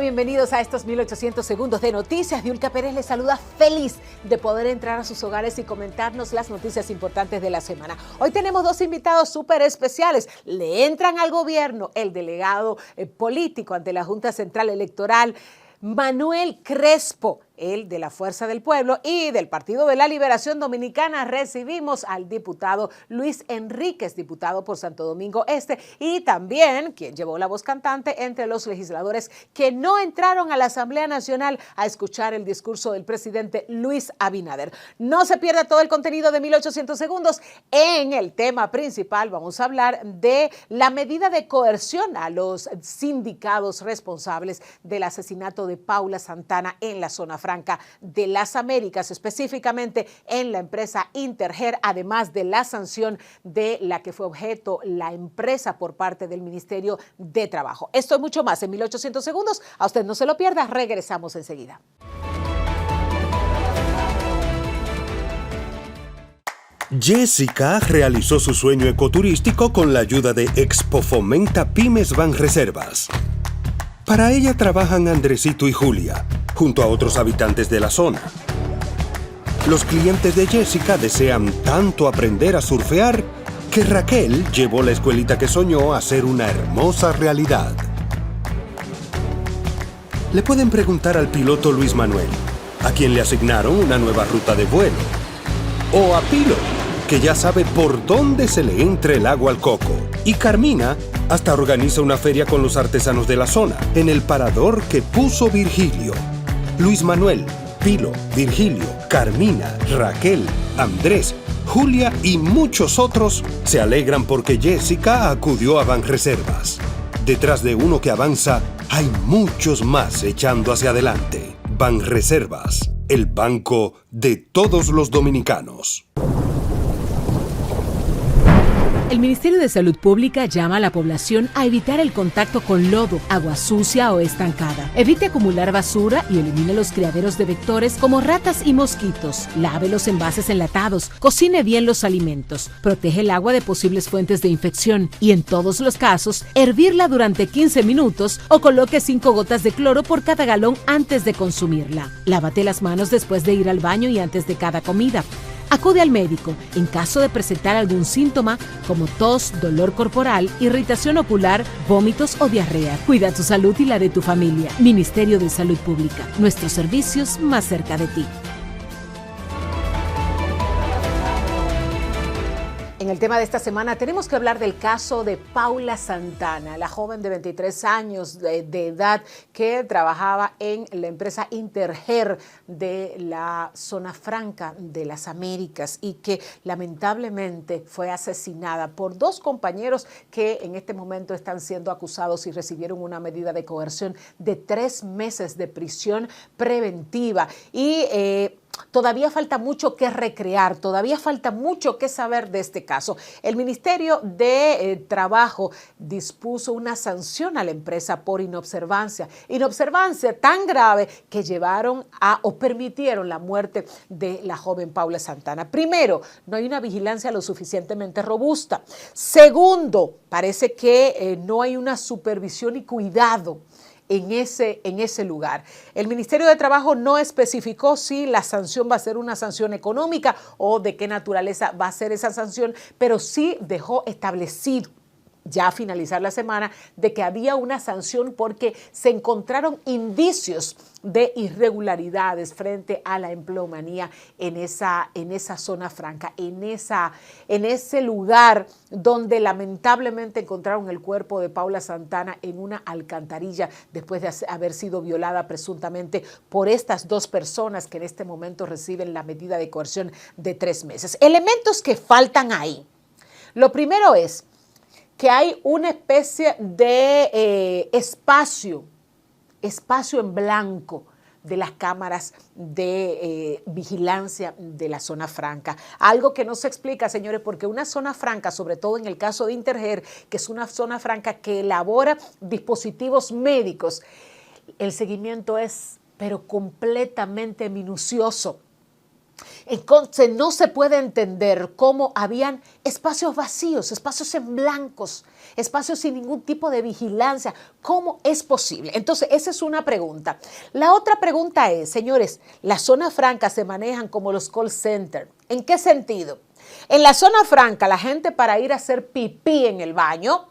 bienvenidos a estos 1800 segundos de noticias. Diulca Pérez les saluda feliz de poder entrar a sus hogares y comentarnos las noticias importantes de la semana. Hoy tenemos dos invitados súper especiales. Le entran al gobierno el delegado político ante la Junta Central Electoral, Manuel Crespo, él de la Fuerza del Pueblo, y del Partido de la Liberación Dominicana recibimos al diputado Luis Enríquez, diputado por Santo Domingo Este, y también quien llevó la voz cantante entre los legisladores que no entraron a la Asamblea Nacional a escuchar el discurso del presidente Luis Abinader. No se pierda todo el contenido de 1800 segundos. En el tema principal vamos a hablar de la medida de coerción a los sindicados responsables del asesinato de Paula Santana en la zona franca de las Américas, específicamente en la empresa Interher, además de la sanción de la que fue objeto la empresa por parte del Ministerio de Trabajo. Esto y mucho más en 1800 segundos. A usted no se lo pierda, regresamos enseguida. Jessica realizó su sueño ecoturístico con la ayuda de Expo Fomenta Pymes Banreservas. Para ella trabajan Andresito y Julia, junto a otros habitantes de la zona. Los clientes de Jessica desean tanto aprender a surfear que Raquel llevó la escuelita que soñó a ser una hermosa realidad. Le pueden preguntar al piloto Luis Manuel, a quien le asignaron una nueva ruta de vuelo. O a Pilo, que ya sabe por dónde se le entra el agua al coco. Y Carmina hasta organiza una feria con los artesanos de la zona, en el parador que puso Virgilio. Luis Manuel, Pilo, Virgilio, Carmina, Raquel, Andrés, Julia y muchos otros se alegran porque Jessica acudió a Banreservas. Detrás de uno que avanza, hay muchos más echando hacia adelante. Banreservas, el banco de todos los dominicanos. El Ministerio de Salud Pública llama a la población a evitar el contacto con lodo, agua sucia o estancada. Evite acumular basura y elimine los criaderos de vectores como ratas y mosquitos. Lave los envases enlatados, cocine bien los alimentos, protege el agua de posibles fuentes de infección y en todos los casos, hervirla durante 15 minutos o coloque 5 gotas de cloro por cada galón antes de consumirla. Lávate las manos después de ir al baño y antes de cada comida. Acude al médico en caso de presentar algún síntoma como tos, dolor corporal, irritación ocular, vómitos o diarrea. Cuida tu salud y la de tu familia. Ministerio de Salud Pública. Nuestros servicios más cerca de ti. En el tema de esta semana tenemos que hablar del caso de Paula Santana, la joven de 23 años de edad que trabajaba en la empresa Interher de la zona franca de las Américas y que lamentablemente fue asesinada por dos compañeros que en este momento están siendo acusados y recibieron una medida de coerción de 3 meses de prisión preventiva. Y todavía falta mucho que recrear, todavía falta mucho que saber de este caso. El Ministerio de Trabajo dispuso una sanción a la empresa por inobservancia tan grave que llevaron o permitieron la muerte de la joven Paula Santana. Primero, no hay una vigilancia lo suficientemente robusta. Segundo, parece que no hay una supervisión y cuidado en ese lugar. El Ministerio de Trabajo no especificó si la sanción va a ser una sanción económica o de qué naturaleza va a ser esa sanción, pero sí dejó establecido ya a finalizar la semana de que había una sanción porque se encontraron indicios de irregularidades frente a la empleomanía en esa zona franca, en ese lugar donde lamentablemente encontraron el cuerpo de Paula Santana en una alcantarilla después de haber sido violada presuntamente por estas dos personas que en este momento reciben la medida de coerción de 3 meses. Elementos que faltan ahí. Lo primero es que hay una especie de espacio en blanco de las cámaras de vigilancia de la zona franca. Algo que no se explica, señores, porque una zona franca, sobre todo en el caso de Interher, que es una zona franca que elabora dispositivos médicos, el seguimiento es, pero completamente minucioso. Entonces no se puede entender cómo habían espacios vacíos, espacios en blancos, espacios sin ningún tipo de vigilancia. ¿Cómo es posible? Entonces esa es una pregunta. La otra pregunta es, señores, las zonas francas se manejan como los call centers. ¿En qué sentido? En la zona franca la gente para ir a hacer pipí en el baño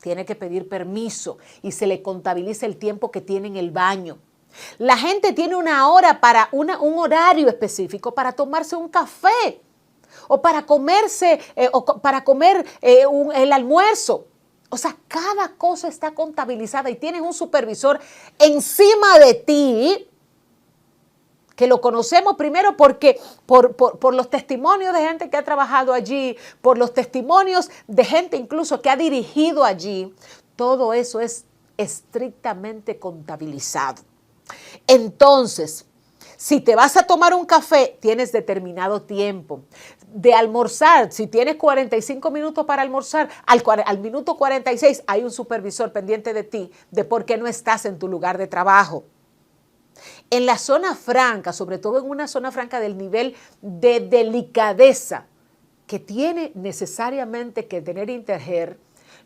tiene que pedir permiso y se le contabiliza el tiempo que tiene en el baño. La gente tiene una hora para un horario específico para tomarse un café o para comerse el almuerzo. O sea, cada cosa está contabilizada y tienes un supervisor encima de ti que lo conocemos primero porque por los testimonios de gente que ha trabajado allí, por los testimonios de gente incluso que ha dirigido allí. Todo eso es estrictamente contabilizado. Entonces, si te vas a tomar un café, tienes determinado tiempo. De almorzar, si tienes 45 minutos para almorzar, al minuto 46 hay un supervisor pendiente de ti de por qué no estás en tu lugar de trabajo. En la zona franca, sobre todo en una zona franca del nivel de delicadeza que tiene necesariamente que tener Interjer,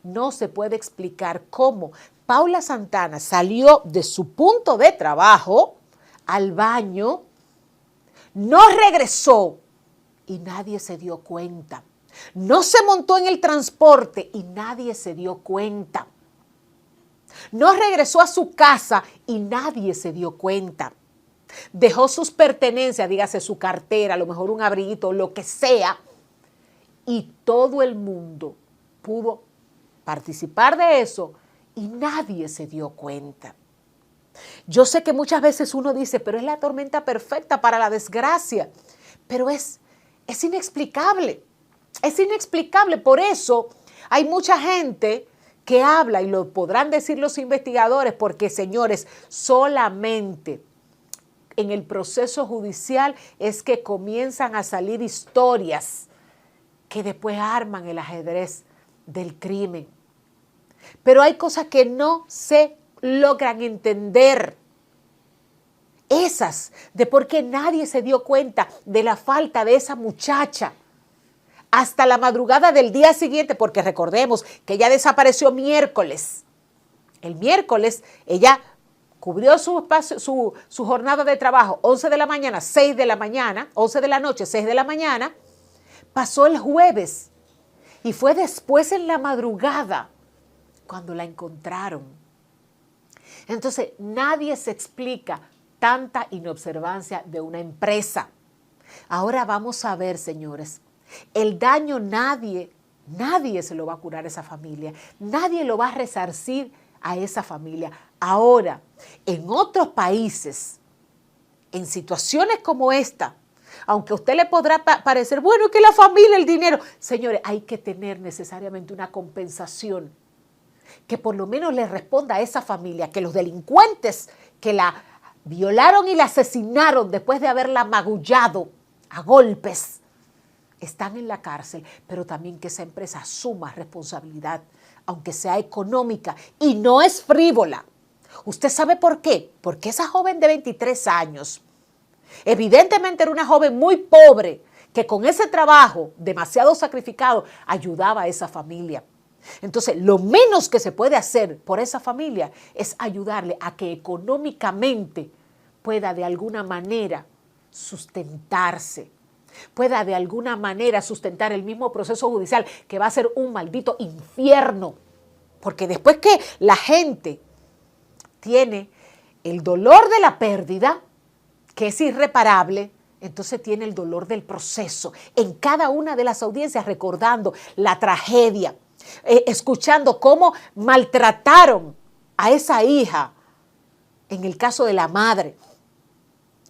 no se puede explicar cómo Paula Santana salió de su punto de trabajo al baño, no regresó y nadie se dio cuenta. No se montó en el transporte y nadie se dio cuenta. No regresó a su casa y nadie se dio cuenta. Dejó sus pertenencias, dígase su cartera, a lo mejor un abriguito, lo que sea, y todo el mundo pudo participar de eso y nadie se dio cuenta. Yo sé que muchas veces uno dice, pero es la tormenta perfecta para la desgracia, pero es inexplicable, es inexplicable. Por eso hay mucha gente que habla, y lo podrán decir los investigadores, porque señores, solamente en el proceso judicial es que comienzan a salir historias que después arman el ajedrez del crimen. Pero hay cosas que no se logran entender. Esas de por qué nadie se dio cuenta de la falta de esa muchacha hasta la madrugada del día siguiente, porque recordemos que ella desapareció miércoles. El miércoles ella cubrió su jornada de trabajo, 11 de la mañana, 6 de la mañana, 11 de la noche, 6 de la mañana, pasó el jueves y fue después en la madrugada cuando la encontraron. Entonces, nadie se explica tanta inobservancia de una empresa. Ahora vamos a ver, señores, el daño nadie se lo va a curar a esa familia, nadie lo va a resarcir a esa familia. Ahora, en otros países, en situaciones como esta, aunque a usted le podrá parecer, bueno, que la familia, el dinero, señores, hay que tener necesariamente una compensación que por lo menos le responda a esa familia, que los delincuentes que la violaron y la asesinaron después de haberla magullado a golpes, están en la cárcel, pero también que esa empresa asuma responsabilidad, aunque sea económica, y no es frívola. ¿Usted sabe por qué? Porque esa joven de 23 años, evidentemente era una joven muy pobre, que con ese trabajo demasiado sacrificado ayudaba a esa familia. Entonces, lo menos que se puede hacer por esa familia es ayudarle a que económicamente pueda de alguna manera sustentarse, pueda de alguna manera sustentar el mismo proceso judicial, que va a ser un maldito infierno. Porque después que la gente tiene el dolor de la pérdida, que es irreparable, entonces tiene el dolor del proceso. En cada una de las audiencias recordando la tragedia, escuchando cómo maltrataron a esa hija, en el caso de la madre.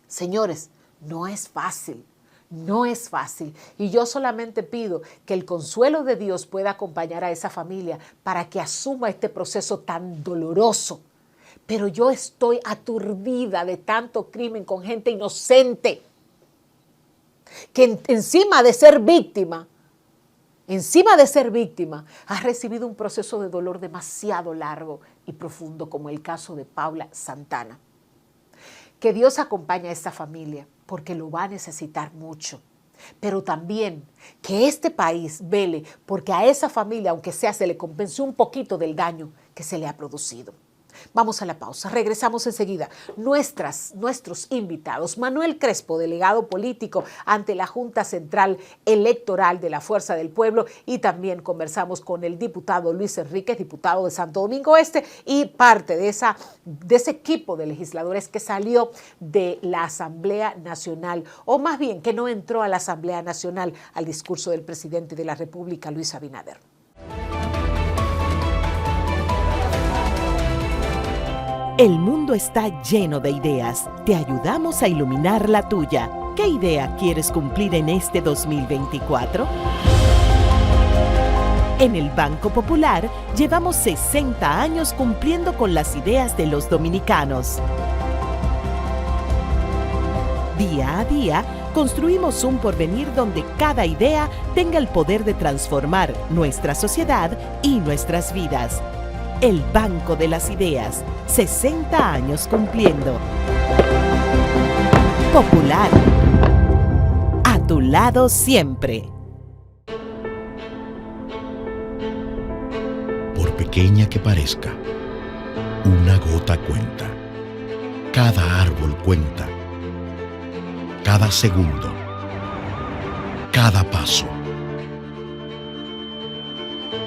Señores, no es fácil. No es fácil, y yo solamente pido que el consuelo de Dios pueda acompañar a esa familia para que asuma este proceso tan doloroso. Pero yo estoy aturdida de tanto crimen con gente inocente que encima de ser víctima, ha recibido un proceso de dolor demasiado largo y profundo, como el caso de Paula Santana. que Dios acompañe a esta familia, porque lo va a necesitar mucho. Pero también que este país vele porque a esa familia, aunque sea, se le compense un poquito del daño que se le ha producido. Vamos a la pausa, regresamos enseguida. Nuestros invitados, Manuel Crespo, delegado político ante la Junta Central Electoral de la Fuerza del Pueblo, y también conversamos con el diputado Luis Enríquez, diputado de Santo Domingo Este, y parte de ese equipo de legisladores que salió de la Asamblea Nacional, o más bien que no entró a la Asamblea Nacional al discurso del presidente de la República, Luis Abinader. El mundo está lleno de ideas. Te ayudamos a iluminar la tuya. ¿Qué idea quieres cumplir en este 2024? En el Banco Popular llevamos 60 años cumpliendo con las ideas de los dominicanos. Día a día, construimos un porvenir donde cada idea tenga el poder de transformar nuestra sociedad y nuestras vidas. El Banco de las Ideas, 60 años cumpliendo. Popular, a tu lado siempre. Por pequeña que parezca, una gota cuenta. Cada árbol cuenta. Cada segundo. Cada paso.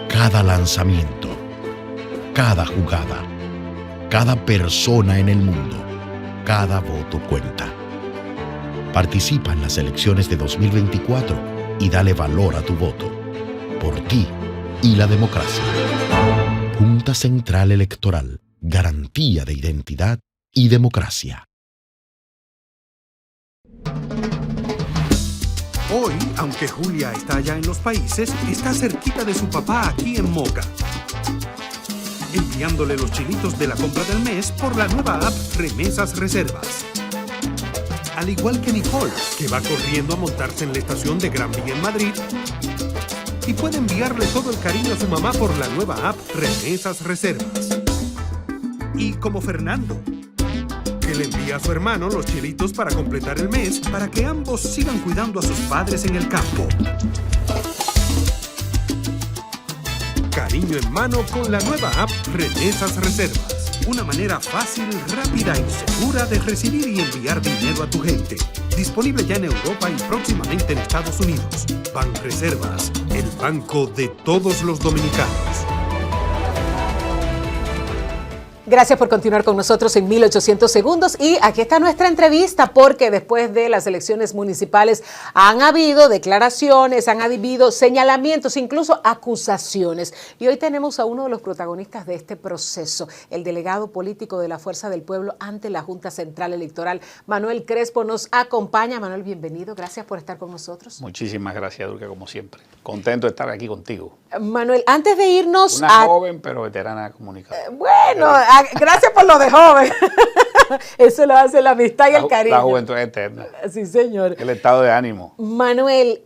Cada lanzamiento. Cada jugada, cada persona en el mundo, cada voto cuenta. Participa en las elecciones de 2024 y dale valor a tu voto. Por ti y la democracia. Junta Central Electoral, garantía de identidad y democracia. Hoy, aunque Julia está allá en los países, está cerquita de su papá aquí en Moca, enviándole los chilitos de la compra del mes por la nueva app Remesas Reservas. Al igual que Nicole, que va corriendo a montarse en la estación de Gran Vía en Madrid, y puede enviarle todo el cariño a su mamá por la nueva app Remesas Reservas. Y como Fernando, que le envía a su hermano los chilitos para completar el mes, para que ambos sigan cuidando a sus padres en el campo. Cariño en mano con la nueva app Remesas Reservas. Una manera fácil, rápida y segura de recibir y enviar dinero a tu gente. Disponible ya en Europa y próximamente en Estados Unidos. Banreservas, el banco de todos los dominicanos. Gracias por continuar con nosotros en 1800 segundos, y aquí está nuestra entrevista, porque después de las elecciones municipales han habido declaraciones, han habido señalamientos, incluso acusaciones, y hoy tenemos a uno de los protagonistas de este proceso, el delegado político de la Fuerza del Pueblo ante la Junta Central Electoral, Manuel Crespo, nos acompaña. Manuel, bienvenido, gracias por estar con nosotros. Muchísimas gracias, Dulce, como siempre. Contento de estar aquí contigo. Manuel, antes de irnos Una joven pero veterana comunicadora. Bueno, gracias por lo de joven. Eso lo hace la amistad y el cariño. La juventud es eterna. Sí, señor. El estado de ánimo. Manuel,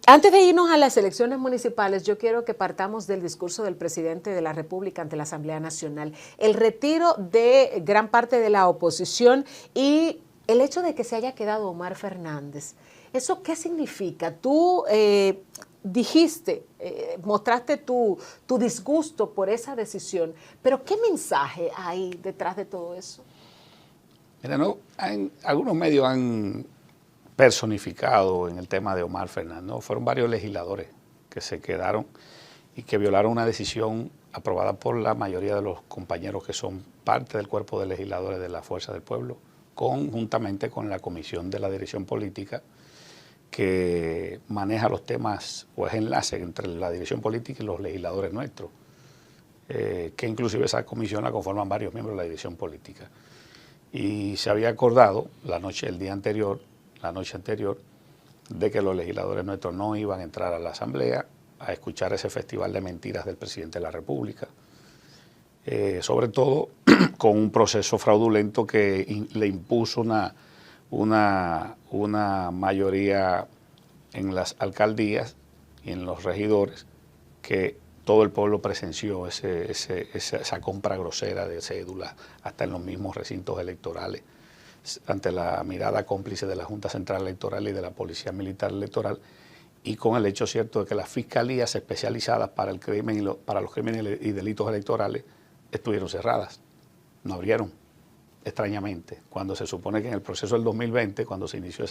antes de irnos a las elecciones municipales, yo quiero que partamos del discurso del presidente de la República ante la Asamblea Nacional. El retiro de gran parte de la oposición y el hecho de que se haya quedado Omar Fernández. ¿Eso qué significa? Tú dijiste, mostraste tu disgusto por esa decisión, pero ¿qué mensaje hay detrás de todo eso? Mira, no, algunos medios han personificado en el tema de Omar Fernández, ¿no? Fueron varios legisladores que se quedaron y que violaron una decisión aprobada por la mayoría de los compañeros que son parte del cuerpo de legisladores de la Fuerza del Pueblo, conjuntamente con la Comisión de la Dirección Política, que maneja los temas o es enlace entre la dirección política y los legisladores nuestros, que inclusive esa comisión la conforman varios miembros de la dirección política. Y se había acordado la noche anterior, de que los legisladores nuestros no iban a entrar a la Asamblea a escuchar ese festival de mentiras del presidente de la República, sobre todo con un proceso fraudulento que le impuso una mayoría en las alcaldías y en los regidores, que todo el pueblo presenció esa compra grosera de cédulas hasta en los mismos recintos electorales, ante la mirada cómplice de la Junta Central Electoral y de la Policía Militar Electoral, y con el hecho cierto de que las fiscalías especializadas para el crimen para los crímenes y delitos electorales estuvieron cerradas, no abrieron, extrañamente, cuando se supone que en el proceso del 2020, cuando se inició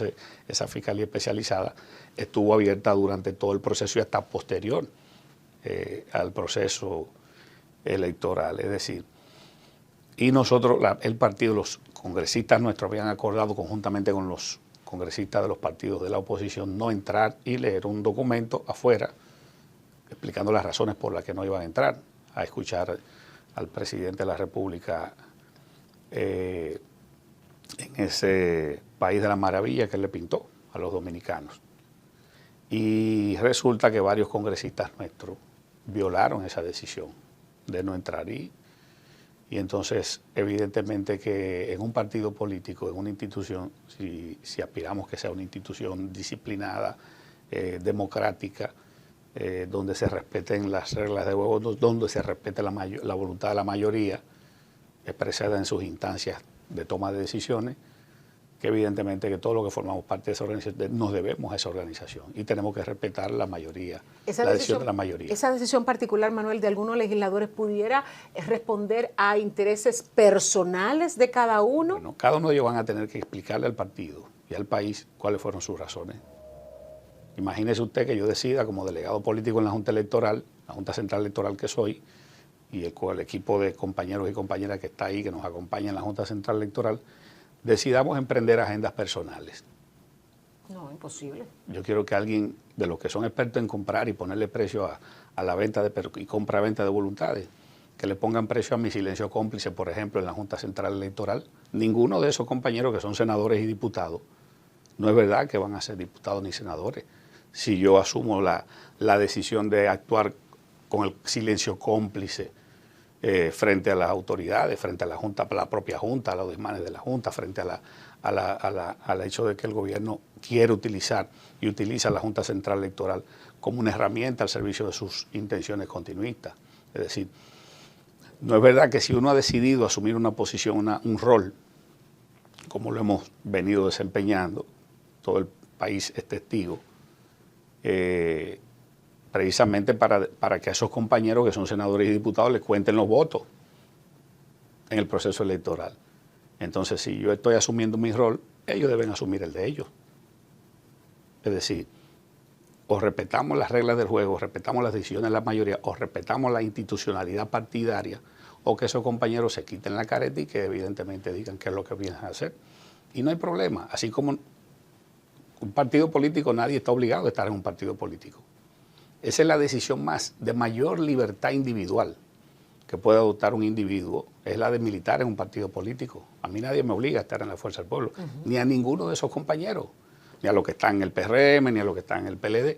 esa fiscalía especializada, estuvo abierta durante todo el proceso y hasta posterior al proceso electoral. Es decir, y nosotros, el partido, los congresistas nuestros habían acordado conjuntamente con los congresistas de los partidos de la oposición no entrar y leer un documento afuera explicando las razones por las que no iban a entrar a escuchar al presidente de la República en ese país de la maravilla que él le pintó a los dominicanos. Y resulta que varios congresistas nuestros violaron esa decisión de no entrar y entonces evidentemente que en un partido político, en una institución, si aspiramos que sea una institución disciplinada, democrática, donde se respeten las reglas de juego, donde se respete la voluntad de la mayoría expresada en sus instancias de toma de decisiones, que evidentemente que todo lo que formamos parte de esa organización nos debemos a esa organización y tenemos que respetar la mayoría, la decisión de la mayoría. ¿Esa decisión particular, Manuel, de algunos legisladores pudiera responder a intereses personales de cada uno? Bueno, cada uno de ellos van a tener que explicarle al partido y al país cuáles fueron sus razones. Imagínese usted que yo decida como delegado político en la Junta Electoral, la Junta Central Electoral que soy, y el equipo de compañeros y compañeras que está ahí, que nos acompaña en la Junta Central Electoral, decidamos emprender agendas personales. No, imposible. Yo quiero que alguien de los que son expertos en comprar y ponerle precio a la venta y compra-venta de voluntades, que le pongan precio a mi silencio cómplice, por ejemplo, en la Junta Central Electoral. Ninguno de esos compañeros que son senadores y diputados, no es verdad que van a ser diputados ni senadores. Si yo asumo la decisión de actuar con el silencio cómplice frente a las autoridades, frente a la Junta, a la propia Junta, a los desmanes de la Junta, frente al hecho de que el gobierno quiere utilizar y utiliza la Junta Central Electoral como una herramienta al servicio de sus intenciones continuistas. Es decir, no es verdad que si uno ha decidido asumir una posición, un rol, como lo hemos venido desempeñando, todo el país es testigo, precisamente para que a esos compañeros que son senadores y diputados les cuenten los votos en el proceso electoral. Entonces, si yo estoy asumiendo mi rol, ellos deben asumir el de ellos. Es decir, o respetamos las reglas del juego, o respetamos las decisiones de la mayoría, o respetamos la institucionalidad partidaria, o que esos compañeros se quiten la careta y que evidentemente digan qué es lo que piensan hacer. Y no hay problema. Así como un partido político, nadie está obligado a estar en un partido político. Esa es la decisión de mayor libertad individual que puede adoptar un individuo, es la de militar en un partido político. A mí nadie me obliga a estar en la Fuerza del Pueblo, ni a ninguno de esos compañeros, ni a los que están en el PRM, ni a los que están en el PLD.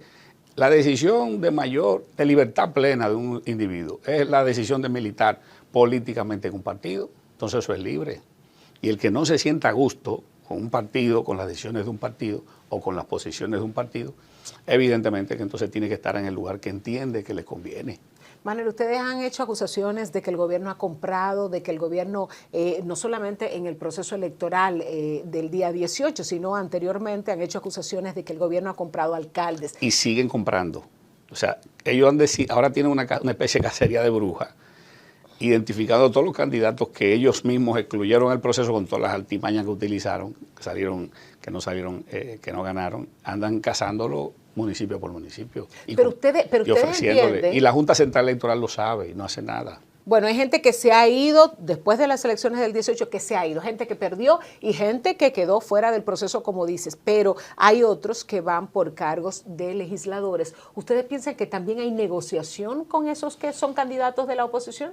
La decisión de libertad plena de un individuo es la decisión de militar políticamente en un partido, entonces eso es libre. Y el que no se sienta a gusto con un partido, con las decisiones de un partido o con las posiciones de un partido, evidentemente que entonces tiene que estar en el lugar que entiende que le conviene. Manuel, ustedes han hecho acusaciones de que el gobierno ha comprado, de que el gobierno, no solamente en el proceso electoral del día 18, sino anteriormente han hecho acusaciones de que el gobierno ha comprado alcaldes. Y siguen comprando. O sea, ellos ahora tienen una especie de cacería de brujas, identificando todos los candidatos que ellos mismos excluyeron el proceso con todas las altimañas que utilizaron, que no ganaron, andan cazándolo municipio por municipio. Pero ustedes entienden. Y la Junta Central Electoral lo sabe y no hace nada. Bueno, hay gente que se ha ido después de las elecciones del 18, que se ha ido, gente que perdió y gente que quedó fuera del proceso, como dices, pero hay otros que van por cargos de legisladores. ¿Ustedes piensan que también hay negociación con esos que son candidatos de la oposición?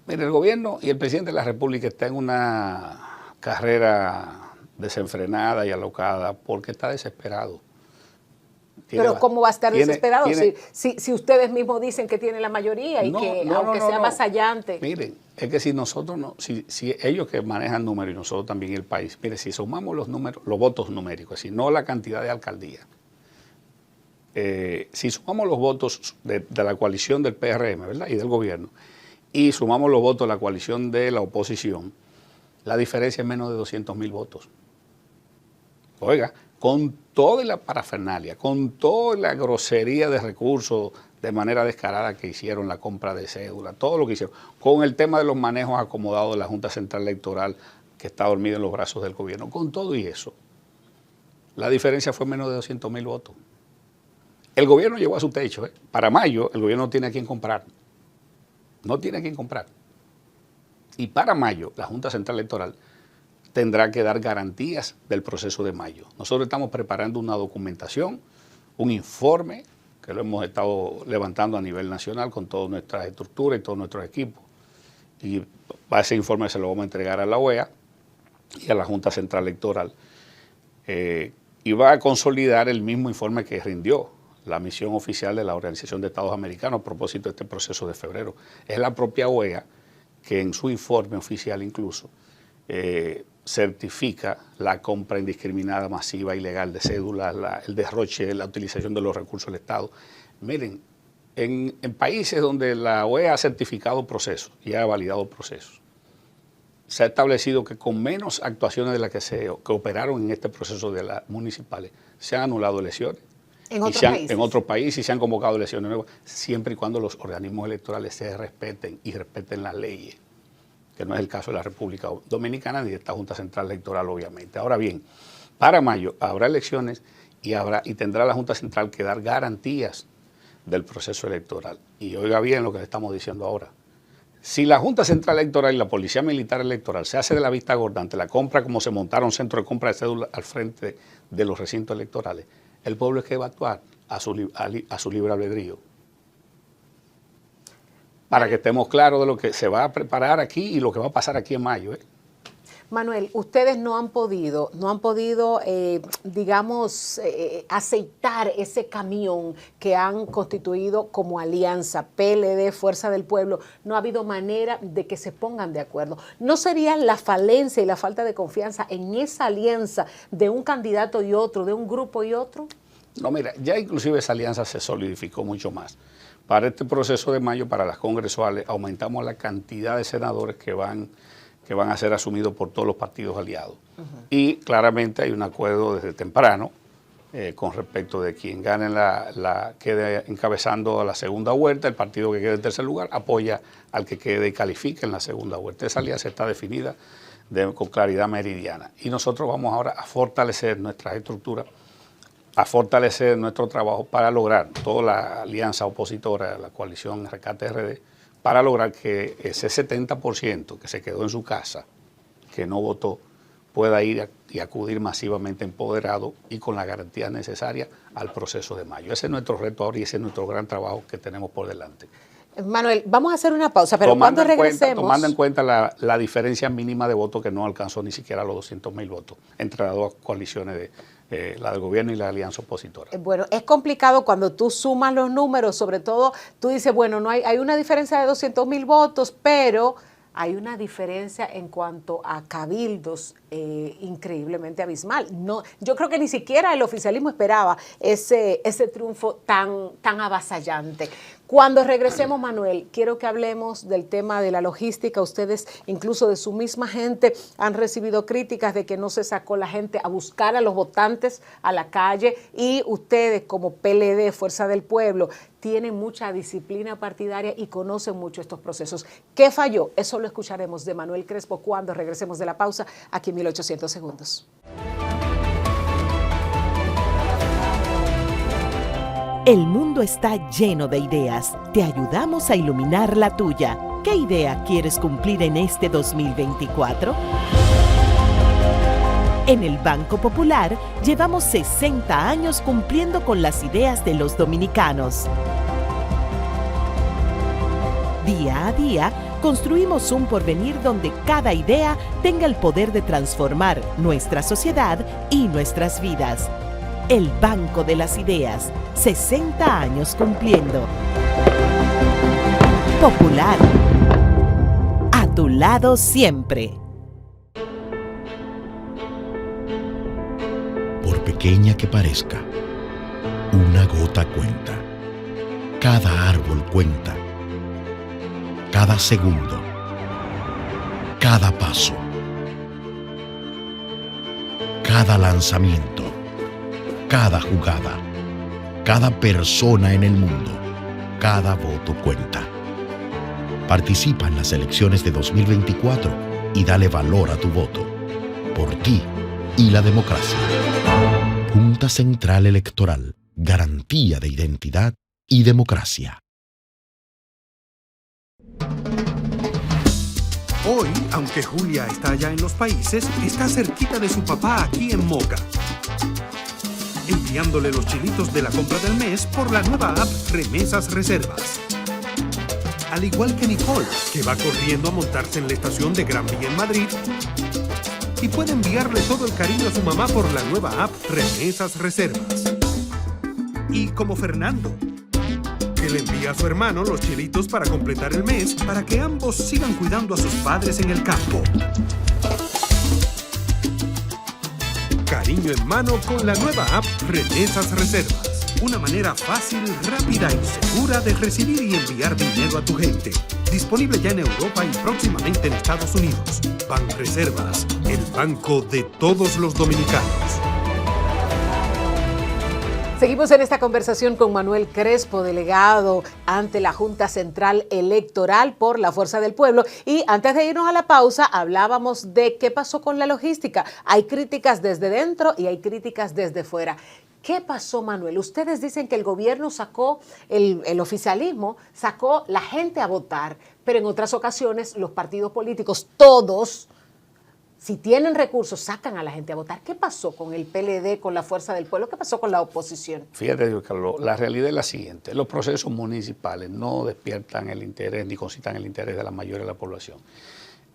Mire, el gobierno y el presidente de la República está en una carrera desenfrenada y alocada porque está desesperado. Pero ¿cómo va a estar desesperado si ustedes mismos dicen que tiene la mayoría y aunque sea avasallante? Miren, es que si nosotros si ellos que manejan números y nosotros también el país, mire, si sumamos los números, los votos numéricos, si no la cantidad de alcaldías, si sumamos los votos de la coalición del PRM, ¿verdad? Y del gobierno, y sumamos los votos de la coalición de la oposición, la diferencia es menos de 200.000 votos. oiga, con toda la parafernalia, con toda la grosería de recursos de manera descarada que hicieron, la compra de cédula, todo lo que hicieron, con el tema de los manejos acomodados de la Junta Central Electoral que está dormida en los brazos del gobierno, con todo y eso, la diferencia fue menos de 200,000 votos. El gobierno llegó a su techo. Para mayo, el gobierno no tiene a quién comprar. No tiene a quién comprar. Y para mayo, la Junta Central Electoral tendrá que dar garantías del proceso de mayo. Nosotros estamos preparando una documentación, un informe, que lo hemos estado levantando a nivel nacional con toda nuestra estructura y todos nuestros equipos. Y a ese informe se lo vamos a entregar a la OEA y a la Junta Central Electoral. Y va a consolidar el mismo informe que rindió la misión oficial de la Organización de Estados Americanos a propósito de este proceso de febrero. Es la propia OEA que en su informe oficial incluso certifica la compra indiscriminada, masiva, ilegal de cédulas, el derroche, la utilización de los recursos del Estado. Miren, en países donde la OEA ha certificado procesos y ha validado procesos, se ha establecido que con menos actuaciones de las que operaron en este proceso de las municipales, se han anulado elecciones. En otros países y se han convocado elecciones nuevas, siempre y cuando los organismos electorales se respeten y respeten las leyes, que no es el caso de la República Dominicana ni de esta Junta Central Electoral, obviamente. Ahora bien, para mayo habrá elecciones y tendrá la Junta Central que dar garantías del proceso electoral. Y oiga bien lo que le estamos diciendo ahora. Si la Junta Central Electoral y la Policía Militar Electoral se hace de la vista gorda ante la compra, como se montaron centros de compra de cédulas al frente de los recintos electorales, el pueblo es que va a actuar a su libre albedrío. Para que estemos claros de lo que se va a preparar aquí y lo que va a pasar aquí en mayo. Manuel, ustedes no han podido, digamos, aceitar ese camión que han constituido como alianza, PLD, Fuerza del Pueblo. No ha habido manera de que se pongan de acuerdo. ¿No sería la falencia y la falta de confianza en esa alianza de un candidato y otro, de un grupo y otro? No, mira, ya inclusive esa alianza se solidificó mucho más. Para este proceso de mayo, para las congresuales, aumentamos la cantidad de senadores que van a ser asumidos por todos los partidos aliados. Y claramente hay un acuerdo desde temprano con respecto de quien gane quede encabezando a la segunda vuelta, el partido que quede en tercer lugar apoya al que quede y califique en la segunda vuelta. Esa alianza está definida con claridad meridiana. Y nosotros vamos ahora a fortalecer nuestras estructuras, a fortalecer nuestro trabajo para lograr toda la alianza opositora, la coalición Rescate RD, para lograr que ese 70% que se quedó en su casa, que no votó, pueda ir y acudir masivamente empoderado y con las garantías necesarias al proceso de mayo. Ese es nuestro reto ahora y ese es nuestro gran trabajo que tenemos por delante. Manuel, vamos a hacer una pausa, pero cuando regresemos... Tomando en cuenta la diferencia mínima de votos que no alcanzó ni siquiera los 200,000 votos entre las dos coaliciones, la del gobierno y la alianza opositora. Bueno, es complicado cuando tú sumas los números, sobre todo tú dices, bueno, no hay una diferencia de 200,000 votos, pero hay una diferencia en cuanto a cabildos increíblemente abismal. No, yo creo que ni siquiera el oficialismo esperaba ese triunfo tan avasallante. Cuando regresemos, Manuel, quiero que hablemos del tema de la logística. Ustedes, incluso de su misma gente, han recibido críticas de que no se sacó la gente a buscar a los votantes a la calle y ustedes, como PLD, Fuerza del Pueblo, tienen mucha disciplina partidaria y conocen mucho estos procesos. ¿Qué falló? Eso lo escucharemos de Manuel Crespo cuando regresemos de la pausa aquí en 1800 segundos. El mundo está lleno de ideas. Te ayudamos a iluminar la tuya. ¿Qué idea quieres cumplir en este 2024? En el Banco Popular llevamos 60 años cumpliendo con las ideas de los dominicanos. Día a día, construimos un porvenir donde cada idea tenga el poder de transformar nuestra sociedad y nuestras vidas. El Banco de las Ideas, 60 años cumpliendo. Popular, a tu lado siempre. Por pequeña que parezca, una gota cuenta. Cada árbol cuenta. Cada segundo. Cada paso. Cada lanzamiento. Cada jugada, cada persona en el mundo, cada voto cuenta. Participa en las elecciones de 2024 y dale valor a tu voto. Por ti y la democracia. Junta Central Electoral. Garantía de identidad y democracia. Hoy, aunque Julia está allá en los países, está cerquita de su papá aquí en Moca, enviándole los chilitos de la compra del mes por la nueva app Remesas Reservas. Al igual que Nicole, que va corriendo a montarse en la estación de Gran Vía en Madrid y puede enviarle todo el cariño a su mamá por la nueva app Remesas Reservas. Y como Fernando, que le envía a su hermano los chilitos para completar el mes para que ambos sigan cuidando a sus padres en el campo. Cariño en mano con la nueva app Remesas Reservas. Una manera fácil, rápida y segura de recibir y enviar dinero a tu gente. Disponible ya en Europa y próximamente en Estados Unidos. Banreservas, el banco de todos los dominicanos. Seguimos en esta conversación con Manuel Crespo, delegado ante la Junta Central Electoral por la Fuerza del Pueblo. Y antes de irnos a la pausa, hablábamos de qué pasó con la logística. Hay críticas desde dentro y hay críticas desde fuera. ¿Qué pasó, Manuel? Ustedes dicen que el gobierno sacó, el oficialismo sacó la gente a votar, pero en otras ocasiones los partidos políticos, todos, si tienen recursos, sacan a la gente a votar. ¿Qué pasó con el PLD, con la Fuerza del Pueblo? ¿Qué pasó con la oposición? Fíjate, Dios Carlos, la realidad es la siguiente. Los procesos municipales no despiertan el interés ni concitan el interés de la mayoría de la población.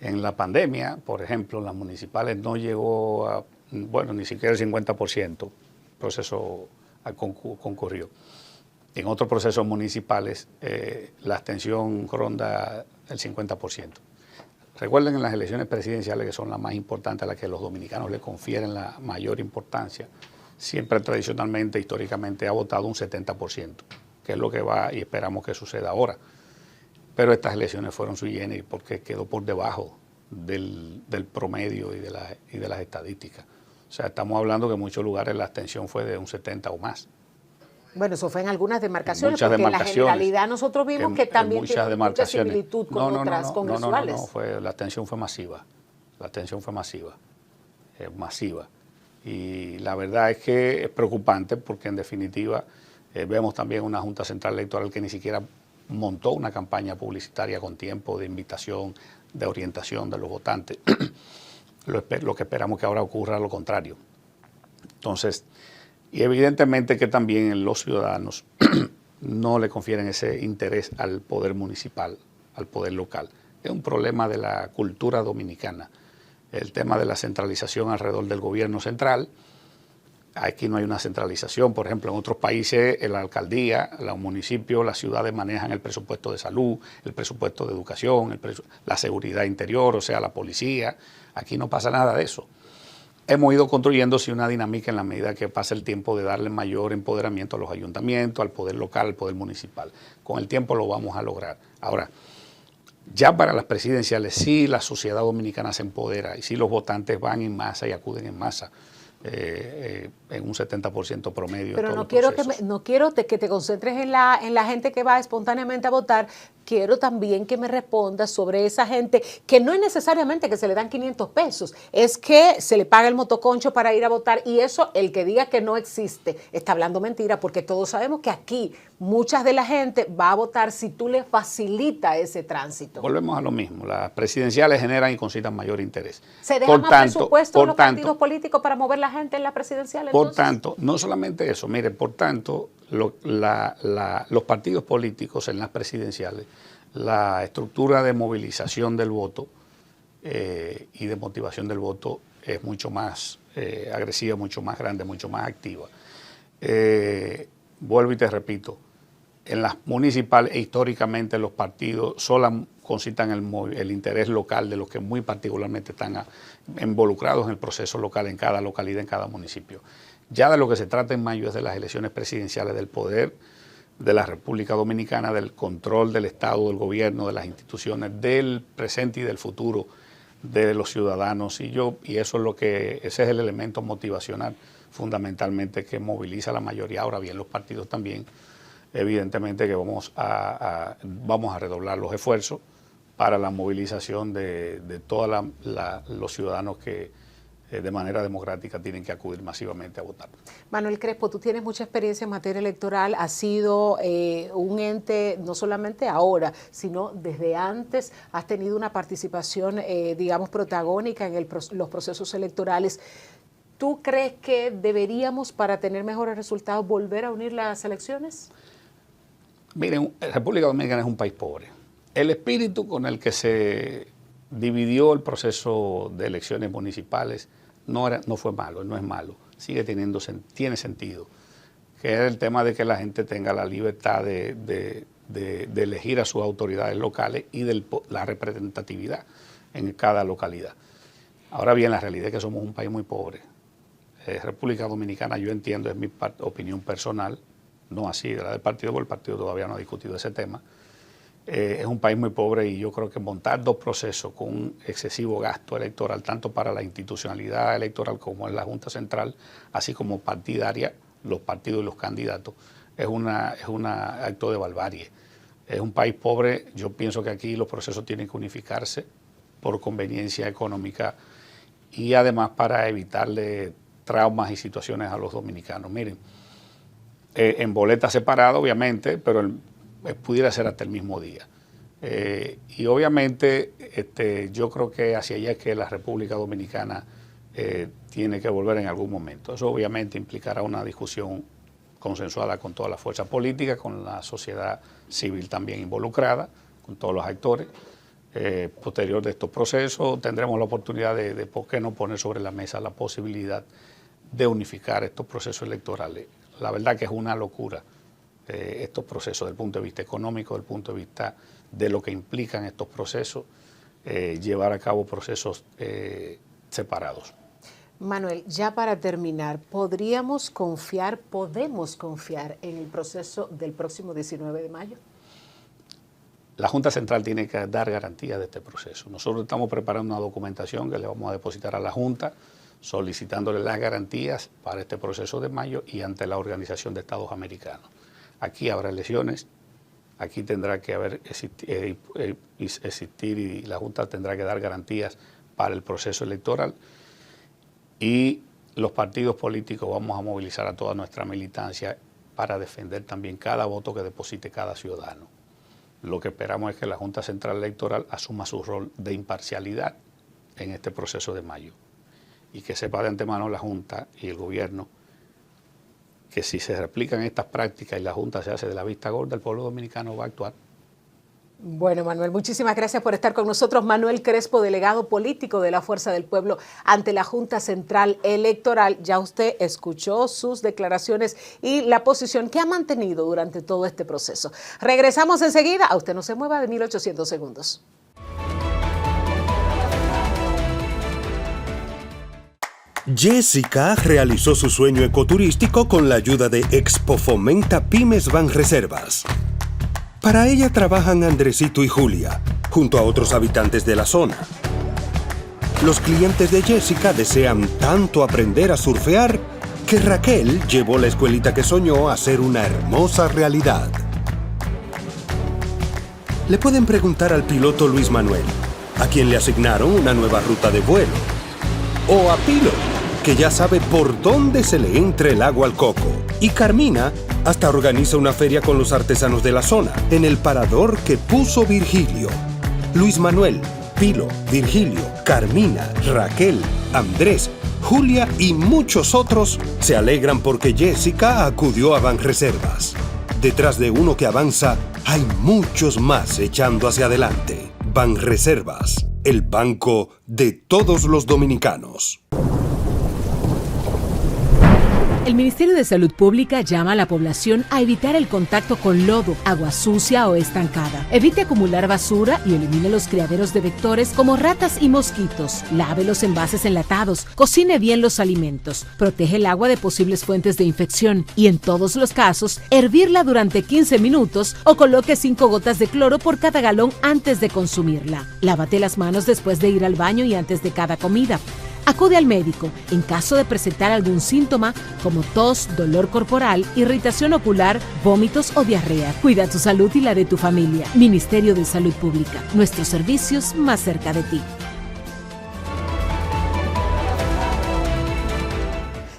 En la pandemia, por ejemplo, las municipales no llegó a, bueno, ni siquiera el 50%. Proceso concurrió. En otros procesos municipales la abstención ronda el 50%. Recuerden, en las elecciones presidenciales, que son las más importantes, a las que los dominicanos le confieren la mayor importancia, siempre tradicionalmente, históricamente, ha votado un 70%, que es lo que va y esperamos que suceda ahora. Pero estas elecciones fueron sui generis porque quedó por debajo del promedio y de las estadísticas. O sea, estamos hablando que en muchos lugares la abstención fue de un 70 o más. Bueno, eso fue en algunas demarcaciones, en porque en la generalidad nosotros vimos que también tiene mucha similitud con otras congresuales. La abstención fue masiva. La abstención fue masiva. Masiva. Y la verdad es que es preocupante porque, en definitiva, vemos también una Junta Central Electoral que ni siquiera montó una campaña publicitaria con tiempo de invitación, de orientación de los votantes. Lo que esperamos que ahora ocurra lo contrario. Entonces, y evidentemente que también los ciudadanos no le confieren ese interés al poder municipal, al poder local. Es un problema de la cultura dominicana, el tema de la centralización alrededor del gobierno central. Aquí no hay una centralización. Por ejemplo, en otros países la alcaldía, los municipios, las ciudades manejan el presupuesto de salud, el presupuesto de educación, la seguridad interior, o sea, la policía. Aquí no pasa nada de eso. Hemos ido construyéndose una dinámica en la medida que pasa el tiempo de darle mayor empoderamiento a los ayuntamientos, al poder local, al poder municipal. Con el tiempo lo vamos a lograr. Ahora, ya para las presidenciales sí la sociedad dominicana se empodera y sí los votantes van en masa y acuden en masa. En un 70% promedio. Pero no quiero que te concentres en la gente que va espontáneamente a votar. Quiero también que me respondas sobre esa gente que no es necesariamente que se le dan 500 pesos, es que se le paga el motoconcho para ir a votar, y eso, el que diga que no existe, está hablando mentira, porque todos sabemos que aquí mucha de la gente va a votar si tú le facilitas ese tránsito. Volvemos a lo mismo, las presidenciales generan y concitan mayor interés. ¿Se deja más presupuesto en los partidos políticos para mover la gente en la presidencial? Por tanto, no solamente eso, mire, por tanto, los partidos políticos en las presidenciales, la estructura de movilización del voto y de motivación del voto es mucho más agresiva, mucho más grande, mucho más activa. Vuelvo y te repito, en las municipales históricamente los partidos solo concitan el interés local de los que muy particularmente están involucrados en el proceso local en cada localidad, en cada municipio. Ya de lo que se trata en mayo es de las elecciones presidenciales, del poder de la República Dominicana, del control del Estado, del gobierno, de las instituciones, del presente y del futuro de los ciudadanos. Y eso es ese es el elemento motivacional fundamentalmente que moviliza a la mayoría. Ahora bien, los partidos también, evidentemente que vamos a redoblar los esfuerzos para la movilización de todos los ciudadanos que de manera democrática tienen que acudir masivamente a votar. Manuel Crespo, tú tienes mucha experiencia en materia electoral, has sido un ente no solamente ahora, sino desde antes, has tenido una participación, digamos, protagónica en los procesos electorales. ¿Tú crees que deberíamos, para tener mejores resultados, volver a unir las elecciones? Miren, República Dominicana es un país pobre. El espíritu con el que se dividió el proceso de elecciones municipales no fue malo, no es malo, tiene sentido, que es el tema de que la gente tenga la libertad de elegir a sus autoridades locales y de la representatividad en cada localidad. Ahora bien, la realidad es que somos un país muy pobre. República Dominicana, yo entiendo, es mi opinión personal, no así de la del partido, porque el partido todavía no ha discutido ese tema. Es un país muy pobre y yo creo que montar dos procesos con un excesivo gasto electoral, tanto para la institucionalidad electoral como en la Junta Central, así como partidaria, los partidos y los candidatos, es un acto de barbarie. Es un país pobre, yo pienso que aquí los procesos tienen que unificarse por conveniencia económica y además para evitarle traumas y situaciones a los dominicanos. Miren, en boleta separada obviamente, pero pudiera ser hasta el mismo día. Y obviamente yo creo que hacia allá es que la República Dominicana tiene que volver en algún momento. Eso obviamente implicará una discusión consensuada con toda la fuerza política, con la sociedad civil también involucrada, con todos los actores. Posterior de estos procesos tendremos la oportunidad de por qué no poner sobre la mesa la posibilidad de unificar estos procesos electorales. La verdad que es una locura estos procesos desde el punto de vista económico, desde el punto de vista de lo que implican estos procesos, llevar a cabo procesos separados. Manuel, ya para terminar, podemos confiar en el proceso del próximo 19 de mayo? La Junta Central tiene que dar garantías de este proceso. Nosotros estamos preparando una documentación que le vamos a depositar a la Junta, solicitándole las garantías para este proceso de mayo y ante la Organización de Estados Americanos. Aquí habrá elecciones, aquí tendrá que existir y la Junta tendrá que dar garantías para el proceso electoral y los partidos políticos vamos a movilizar a toda nuestra militancia para defender también cada voto que deposite cada ciudadano. Lo que esperamos es que la Junta Central Electoral asuma su rol de imparcialidad en este proceso de mayo y que sepa de antemano la Junta y el gobierno que si se replican estas prácticas y la Junta se hace de la vista gorda, el pueblo dominicano va a actuar. Bueno, Manuel, muchísimas gracias por estar con nosotros. Manuel Crespo, delegado político de la Fuerza del Pueblo ante la Junta Central Electoral. Ya usted escuchó sus declaraciones y la posición que ha mantenido durante todo este proceso. Regresamos enseguida. A usted no se mueva de 1800 segundos. Jessica realizó su sueño ecoturístico con la ayuda de Expo Fomenta Pymes Banreservas. Para ella trabajan Andresito y Julia, junto a otros habitantes de la zona. Los clientes de Jessica desean tanto aprender a surfear que Raquel llevó la escuelita que soñó a ser una hermosa realidad. Le pueden preguntar al piloto Luis Manuel, a quien le asignaron una nueva ruta de vuelo, o a Pilo, que ya sabe por dónde se le entra el agua al coco. Y Carmina hasta organiza una feria con los artesanos de la zona, en el parador que puso Virgilio. Luis Manuel, Pilo, Virgilio, Carmina, Raquel, Andrés, Julia y muchos otros se alegran porque Jessica acudió a Banreservas. Detrás de uno que avanza, hay muchos más echando hacia adelante. Banreservas, el banco de todos los dominicanos. El Ministerio de Salud Pública llama a la población a evitar el contacto con lodo, agua sucia o estancada. Evite acumular basura y elimine los criaderos de vectores como ratas y mosquitos. Lave los envases enlatados, cocine bien los alimentos, protege el agua de posibles fuentes de infección y en todos los casos, hervirla durante 15 minutos o coloque 5 gotas de cloro por cada galón antes de consumirla. Lávate las manos después de ir al baño y antes de cada comida. Acude al médico en caso de presentar algún síntoma como tos, dolor corporal, irritación ocular, vómitos o diarrea. Cuida tu salud y la de tu familia. Ministerio de Salud Pública. Nuestros servicios más cerca de ti.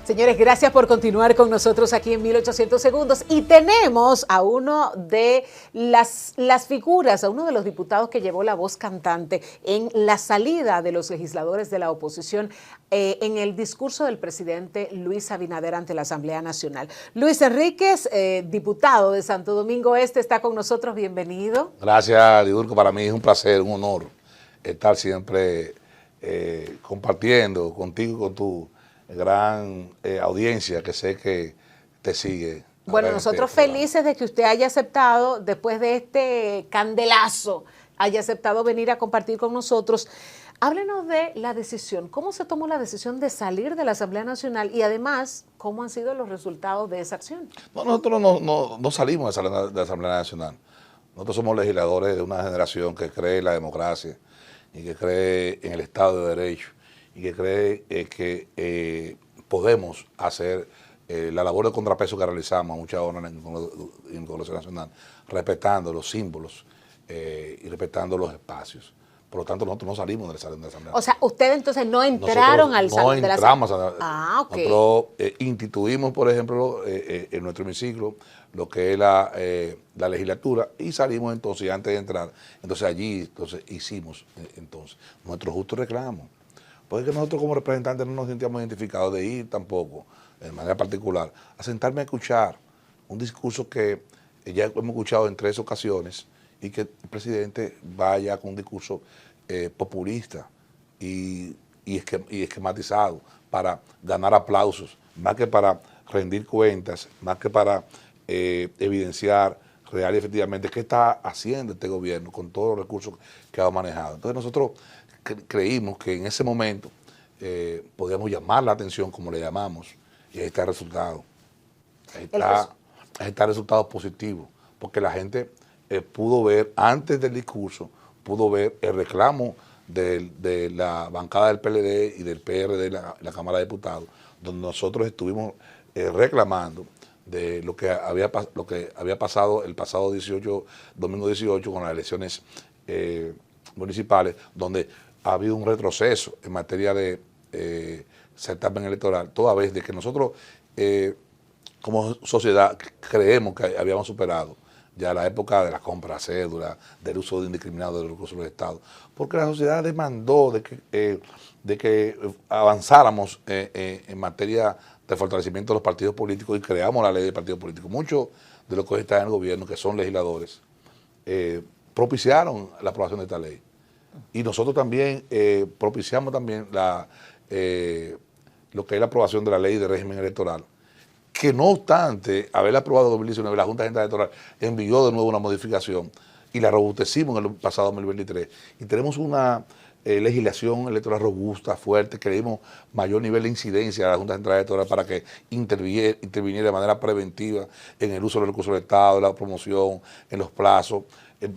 Señores, gracias por continuar con nosotros aquí en 1800 segundos. Y tenemos a uno de las figuras, a uno de los diputados que llevó la voz cantante en la salida de los legisladores de la oposición en el discurso del presidente Luis Abinader ante la Asamblea Nacional. Luis Enríquez, diputado de Santo Domingo Este, está con nosotros. Bienvenido. Gracias, Lidurco. Para mí es un placer, un honor estar siempre compartiendo contigo y con tu gran audiencia que sé que te sigue. Bueno, nosotros felices de que usted haya aceptado, después de este candelazo, haya aceptado venir a compartir con nosotros. Háblenos de la decisión, cómo se tomó la decisión de salir de la Asamblea Nacional y además, cómo han sido los resultados de esa acción. No, nosotros no salimos de la Asamblea Nacional. Nosotros somos legisladores de una generación que cree en la democracia y que cree en el Estado de Derecho y que cree que podemos hacer la labor de contrapeso que realizamos a muchas horas en el Congreso Nacional, respetando los símbolos y respetando los espacios. Por lo tanto, nosotros no salimos de la Asamblea. O sea, ustedes entonces no entraron al salón de la Asamblea. No entramos. Ok. Nosotros instituimos, por ejemplo, en nuestro hemiciclo, lo que es la legislatura, y salimos entonces, antes de entrar, entonces allí hicimos nuestro justo reclamo. Porque nosotros como representantes no nos sentíamos identificados de ir tampoco, de manera particular, a sentarme a escuchar un discurso que ya hemos escuchado en 3 ocasiones y que el presidente vaya con un discurso populista y esquematizado para ganar aplausos, más que para rendir cuentas, más que para evidenciar real y efectivamente qué está haciendo este gobierno con todos los recursos que ha manejado. Entonces nosotros creímos que en ese momento podíamos llamar la atención como le llamamos, y ahí está el resultado. Ahí está el resultado positivo, porque la gente pudo ver, antes del discurso, pudo ver el reclamo de la bancada del PLD y del PRD en la Cámara de Diputados, donde nosotros estuvimos reclamando de lo que había pasado el pasado domingo 18 con las elecciones municipales, donde ha habido un retroceso en materia de certamen electoral, toda vez de que nosotros como sociedad creemos que habíamos superado ya la época de la compra de cédula, del uso indiscriminado de los recursos del Estado, porque la sociedad demandó de que avanzáramos en materia de fortalecimiento de los partidos políticos y creamos la ley de partidos políticos. Muchos de los que hoy están en el gobierno, que son legisladores, propiciaron la aprobación de esta ley. Y nosotros también propiciamos también lo que es la aprobación de la ley de régimen electoral, que no obstante haberla aprobado en 2019, la Junta Central Electoral envió de nuevo una modificación y la robustecimos en el pasado 2023. Y tenemos una legislación electoral robusta, fuerte, que le dimos mayor nivel de incidencia a la Junta Central Electoral para que interviniera de manera preventiva en el uso de los recursos del Estado, en la promoción, en los plazos,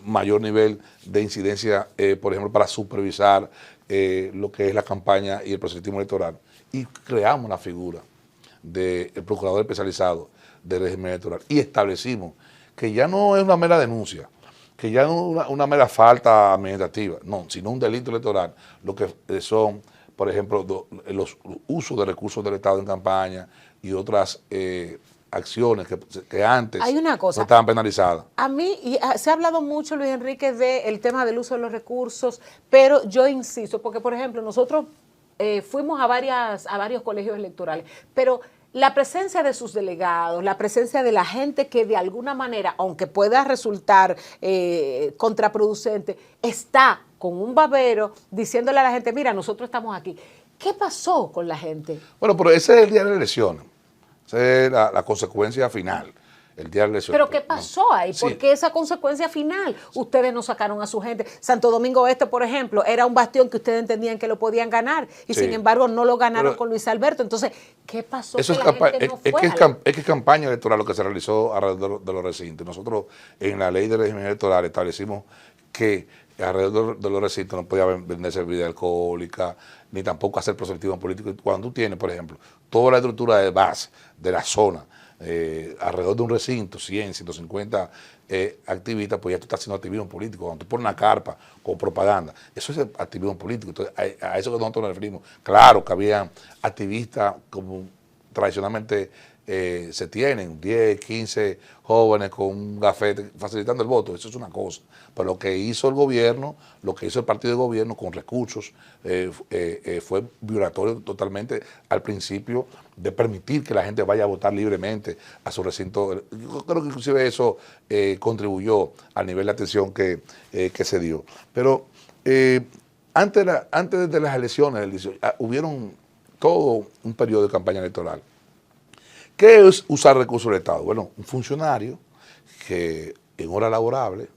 mayor nivel de incidencia, por ejemplo, para supervisar lo que es la campaña y el procedimiento electoral. Y creamos la figura del procurador especializado del régimen electoral y establecimos que ya no es una mera denuncia, que ya no es una mera falta administrativa, no, sino un delito electoral, lo que son, por ejemplo, los usos de recursos del Estado en campaña y otras acciones que antes no estaban penalizadas. A mí se ha hablado mucho, Luis Enrique, del tema del uso de los recursos, pero yo insisto, porque por ejemplo nosotros fuimos a varios colegios electorales, pero la presencia de sus delegados, la presencia de la gente que de alguna manera, aunque pueda resultar contraproducente, está con un babero diciéndole a la gente, mira, nosotros estamos aquí. ¿Qué pasó con la gente? Bueno, pero ese es el día de la elección. Esa es la consecuencia final. El día de la elección. ¿Pero qué pasó ahí? ¿Por qué esa consecuencia final? Ustedes no sacaron a su gente. Santo Domingo Este, por ejemplo, era un bastión que ustedes entendían que lo podían ganar y sin embargo no lo ganaron con Luis Alberto. Entonces, ¿qué pasó? Eso es que es campaña electoral lo que se realizó alrededor de los recintos. Nosotros en la ley de régimen electoral establecimos que alrededor de los recintos no podía venderse bebida alcohólica, ni tampoco hacer proselitismo político. Cuando tú tienes, por ejemplo, toda la estructura de base de la zona, alrededor de un recinto, 100, 150 activistas, pues ya tú estás haciendo activismo político. Cuando tú pones una carpa con propaganda, eso es activismo político. Entonces, a eso que nosotros nos referimos. Claro que había activistas como tradicionalmente se tienen 10, 15 jóvenes con un gafete facilitando el voto, eso es una cosa. Pero lo que hizo el gobierno, lo que hizo el partido de gobierno con recursos, fue violatorio totalmente al principio de permitir que la gente vaya a votar libremente a su recinto. Yo creo que inclusive eso contribuyó al nivel de atención que se dio. Pero antes de las elecciones, hubieron todo un periodo de campaña electoral. ¿Qué es usar recursos del Estado? Bueno, un funcionario que en hora laborable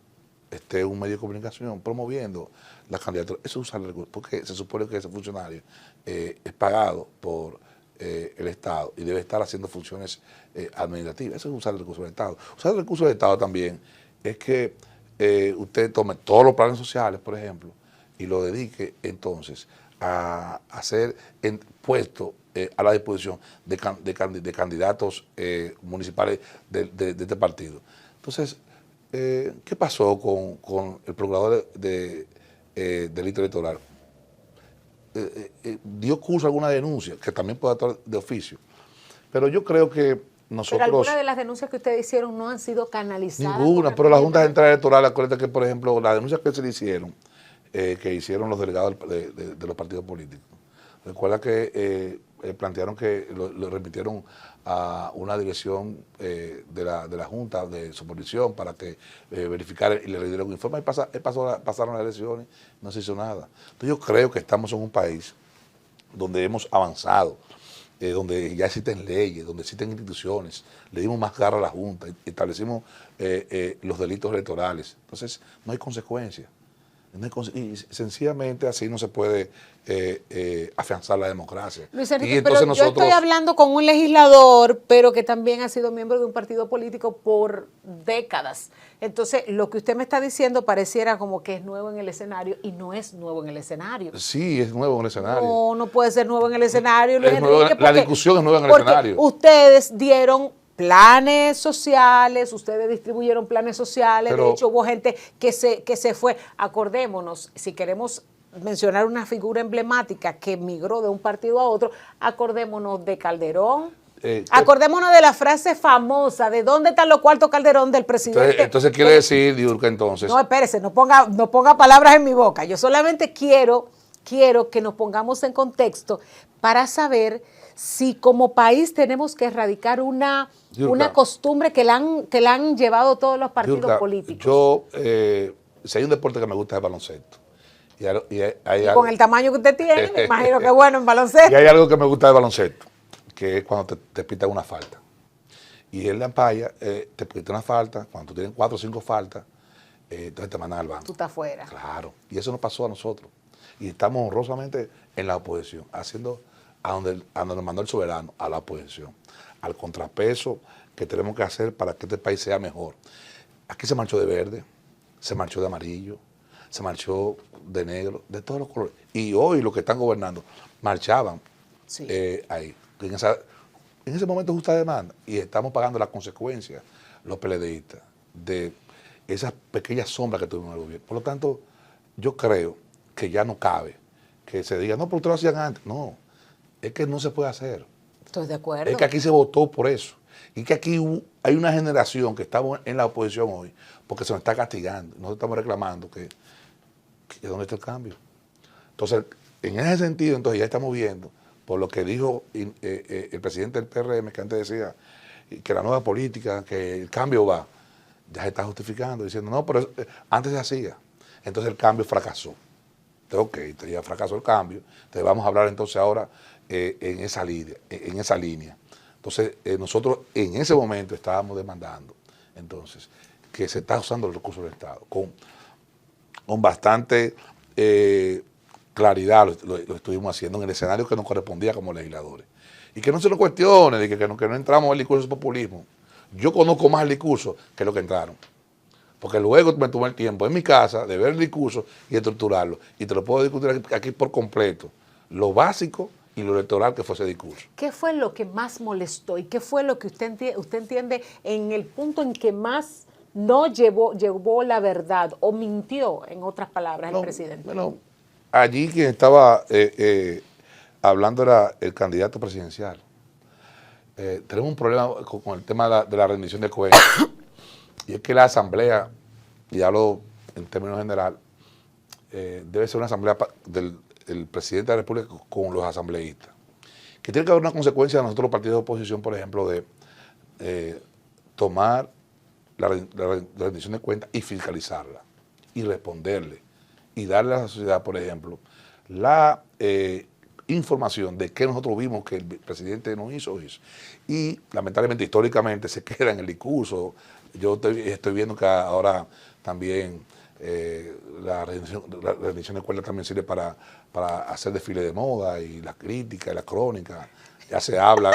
esté en un medio de comunicación promoviendo la candidatura, eso es usar recursos, porque se supone que ese funcionario es pagado por el Estado y debe estar haciendo funciones administrativas. Eso es usar el recurso del Estado. Usar el recurso del Estado también es que usted tome todos los planes sociales, por ejemplo, y lo dedique entonces a hacer puestos a la disposición de candidatos municipales de este partido. Entonces, ¿qué pasó con el procurador de delito electoral? Dio curso a alguna denuncia, que también puede actuar de oficio. Pero yo creo que nosotros... Pero algunas de las denuncias que ustedes hicieron no han sido canalizadas. Ninguna, pero la Junta Central Electoral, acuérdate que, por ejemplo, las denuncias que se le hicieron, que hicieron los delegados de los partidos políticos. Recuerda que plantearon que lo remitieron a una dirección de la Junta de Supervisión para que verificara y le dieron un informe. Pasaron las elecciones, no se hizo nada. Entonces yo creo que estamos en un país donde hemos avanzado, donde ya existen leyes, donde existen instituciones, le dimos más garra a la Junta, establecimos los delitos electorales. Entonces no hay consecuencias. Y sencillamente así no se puede afianzar la democracia. Luis Enrique, y entonces pero yo estoy hablando con un legislador, pero que también ha sido miembro de un partido político por décadas. Entonces, lo que usted me está diciendo pareciera como que es nuevo en el escenario y no es nuevo en el escenario. Sí, es nuevo en el escenario. No puede ser nuevo en el escenario, Luis Enrique. La discusión es nueva en el escenario. Ustedes dieron planes sociales, ustedes distribuyeron planes sociales, pero, de hecho hubo gente que se fue. Acordémonos, si queremos mencionar una figura emblemática que migró de un partido a otro, acordémonos de Calderón, acordémonos de la frase famosa, ¿de dónde están los cuartos Calderón del presidente? Entonces quiere decir, Diurka, entonces... No, espérese, no ponga palabras en mi boca, yo solamente quiero que nos pongamos en contexto para saber si como país tenemos que erradicar una costumbre que la han llevado todos los partidos políticos. Yo, si hay un deporte que me gusta es el baloncesto. Y con el tamaño que usted tiene, me imagino que es bueno en baloncesto. Y hay algo que me gusta del baloncesto, que es cuando te pitan una falta. Y en la ampalla te pitan una falta, cuando tú tienes 4 o 5 faltas, entonces te mandan al banco. Tú estás fuera. Claro, y eso nos pasó a nosotros. Y estamos honrosamente en la oposición, haciendo a donde nos mandó el soberano, a la oposición, al contrapeso que tenemos que hacer para que este país sea mejor. Aquí se marchó de verde, se marchó de amarillo, se marchó de negro, de todos los colores. Y hoy los que están gobernando marchaban ahí, en ese momento de justa demanda, y estamos pagando las consecuencias, los PLDistas, de esas pequeñas sombras que tuvimos en el gobierno. Por lo tanto, yo creo que ya no cabe que se diga, no, pero ustedes lo hacían antes. No, es que no se puede hacer. Estoy de acuerdo. Es que aquí se votó por eso. Y que aquí hay una generación que estamos en la oposición hoy porque se nos está castigando. Nosotros estamos reclamando que ¿dónde está el cambio? Entonces, en ese sentido, entonces ya estamos viendo, por lo que dijo el presidente del PRM, que antes decía que la nueva política, que el cambio va, ya se está justificando, diciendo, no, pero antes se hacía. Entonces el cambio fracasó. Entonces, ok, ya fracasó el cambio. Entonces vamos a hablar entonces ahora en esa línea. Entonces nosotros en ese momento estábamos demandando entonces que se está usando los recursos del Estado con bastante claridad lo estuvimos haciendo en el escenario que nos correspondía como legisladores. Y que no se nos cuestione, de que no entramos al discurso de populismo. Yo conozco más el discurso que lo que entraron. porque luego me tomé el tiempo en mi casa de ver el discurso y estructurarlo. Y te lo puedo discutir aquí por completo, lo básico y lo electoral que fue ese discurso. ¿Qué fue lo que más molestó y qué fue lo que usted entiende en el punto en que más no llevó la verdad o mintió, en otras palabras, el presidente? Bueno, allí quien estaba hablando era el candidato presidencial. Tenemos un problema con el tema de la rendición de cuentas. Y es que la asamblea, y hablo en términos general, debe ser una asamblea del presidente de la República con los asambleístas. Que tiene que haber una consecuencia de nosotros los partidos de oposición, por ejemplo, de tomar la rendición de cuentas y fiscalizarla, y responderle, y darle a la sociedad, por ejemplo, la información de qué nosotros vimos que el presidente no hizo. Y lamentablemente, históricamente, se queda en el discurso. Yo estoy viendo que ahora también la rendición de cuentas también sirve para hacer desfile de moda y las críticas y las crónicas. Ya se habla,